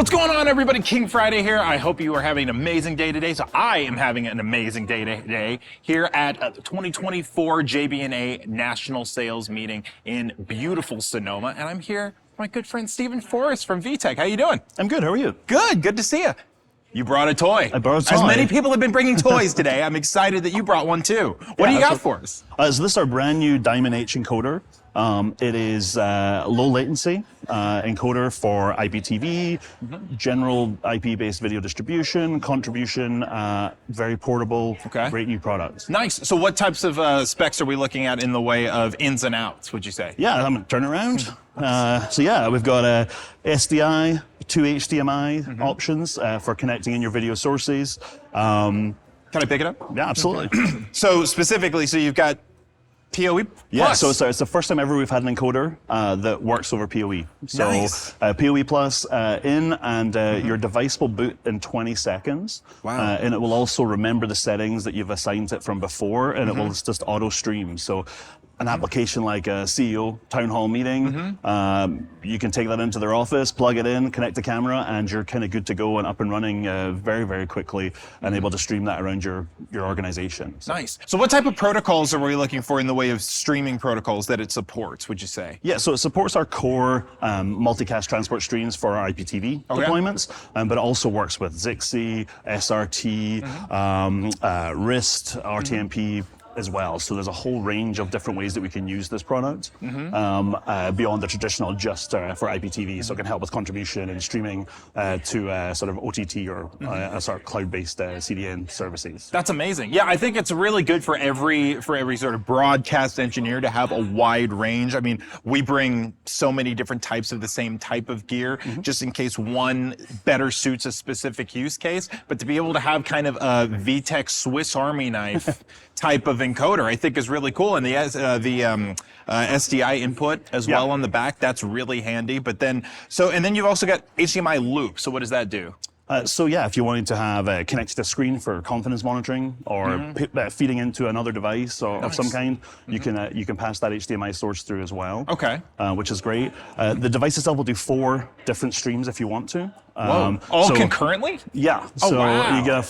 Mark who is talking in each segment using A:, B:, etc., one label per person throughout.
A: What's going on, everybody? King Friday here. I hope you are having an amazing day today. So I am having an amazing day today here at the 2024 JB&A National Sales Meeting in beautiful Sonoma. And I'm here with my good friend Steven Forrest from Vitec. How you doing?
B: I'm good. How are you?
A: Good to see you. You brought a toy.
B: I brought a toy.
A: As many people have been bringing toys today, I'm excited that you brought one too. What do you got for us?
B: So this is our brand new Diamond H encoder. It is low latency encoder for IPTV, general IP-based video distribution, contribution, very portable, great new product.
A: Nice. So what types of specs are we looking at in the way of ins and outs, would you say?
B: Yeah, I'm going to turn it around. So yeah, we've got a SDI, 2 HDMI options for connecting in your video sources.
A: Can I pick it up?
B: Yeah, absolutely.
A: So specifically, you've got PoE+.
B: Yeah, so it's the first time ever we've had an encoder that works over PoE. So
A: nice.
B: PoE Plus in, and your device will boot in 20 seconds.
A: Wow.
B: And it will also remember the settings that you've assigned it from before, and it will just auto stream. So an application like a CEO town hall meeting, you can take that into their office, plug it in, connect the camera, and you're kind of good to go and up and running very, very quickly, and able to stream that around your organization. So.
A: Nice. So what type of protocols are we looking for in the way of streaming protocols that it supports, would you say?
B: Yeah, so it supports our core multicast transport streams for our IPTV deployments, but it also works with Zixi, SRT, RIST, RTMP, as well. So there's a whole range of different ways that we can use this product beyond the traditional just for IPTV. So it can help with contribution and streaming to sort of OTT or sort of cloud-based CDN services.
A: That's amazing. Yeah, I think it's really good for every sort of broadcast engineer to have a wide range. I mean, we bring so many different types of the same type of gear, just in case one better suits a specific use case. But to be able to have kind of a Vitec Swiss Army knife type of encoder, I think is really cool. And the SDI input as well on the back, that's really handy. But then, and then you've also got HDMI loop. So what does that do?
B: So yeah, if you wanted to have connected to a screen for confidence monitoring or feeding into another device or of some kind, you can pass that HDMI source through as well.
A: Okay.
B: Which is great. The device itself will do 4 different streams if you want to.
A: All concurrently?
B: Yeah.
A: Oh, wow.
B: You get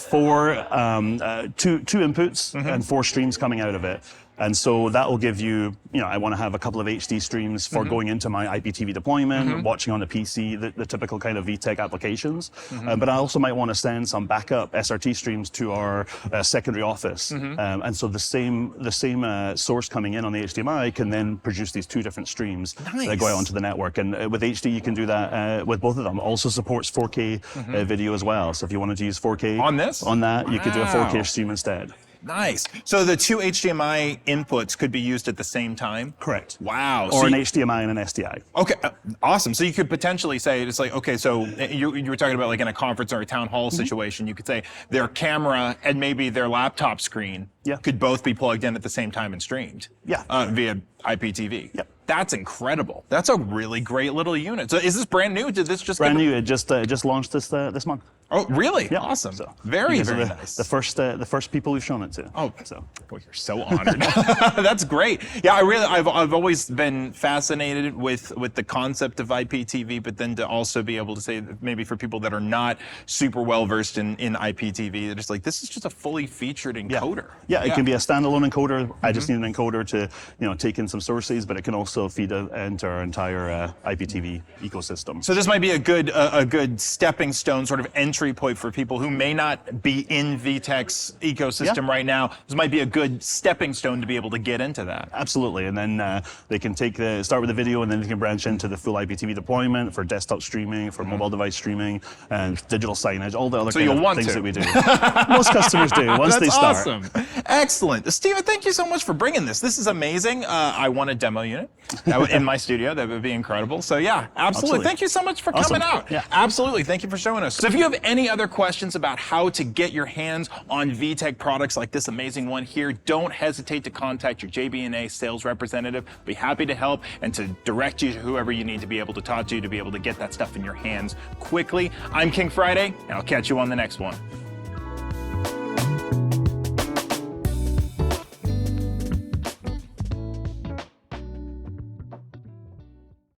B: 2 inputs and 4 streams coming out of it. And so that will give you, I want to have a couple of HD streams for going into my IPTV deployment, watching on the PC, the typical kind of Vitec applications. But I also might want to send some backup SRT streams to our secondary office. And so the same source coming in on the HDMI can then produce these 2 different streams that go out onto the network. And with HD, you can do that with both of them. Also supports 4K video as well. So if you wanted to use 4K on that, you could do a 4K stream instead.
A: Nice. So the 2 HDMI inputs could be used at the same time?
B: Correct.
A: Wow.
B: Or an HDMI and an SDI.
A: Okay, awesome. So you could potentially say, it's like, okay, so you were talking about like in a conference or a town hall situation, you could say their camera and maybe their laptop screen could both be plugged in at the same time and streamed via IPTV.
B: Yep.
A: That's incredible. That's a really great little unit. So is this brand new? Did this just
B: brand new? It just launched this month.
A: Oh, really?
B: Yeah.
A: Awesome.
B: So
A: very nice.
B: The first people we've shown it to.
A: Oh, so you're so honored. That's great. Yeah, I've always been fascinated with the concept of IPTV, but then to also be able to say that maybe for people that are not super well versed in IPTV, they're just like, this is just a fully featured encoder.
B: Yeah, it can be a standalone encoder. I just need an encoder to take in some sources, but it can also feed into our entire IPTV ecosystem.
A: So this might be a good stepping stone, sort of entry point for people who may not be in Vitec's ecosystem right now. This might be a good stepping stone to be able to get into that.
B: Absolutely, and then they can start with the video, and then they can branch into the full IPTV deployment for desktop streaming, for mobile device streaming, and digital signage, all the other kind of things that we do. Most customers do once they start.
A: That's awesome. Excellent. Steven, thank you so much for bringing this. This is amazing. I want a demo unit in my studio. That would be incredible. So yeah, absolutely. Thank you so much for coming out.
B: Yeah.
A: Absolutely. Thank you for showing us. So if you have any other questions about how to get your hands on Vitec products like this amazing one here, don't hesitate to contact your JB&A sales representative. Be happy to help and to direct you to whoever you need to be able to talk to be able to get that stuff in your hands quickly. I'm King Friday, and I'll catch you on the next one.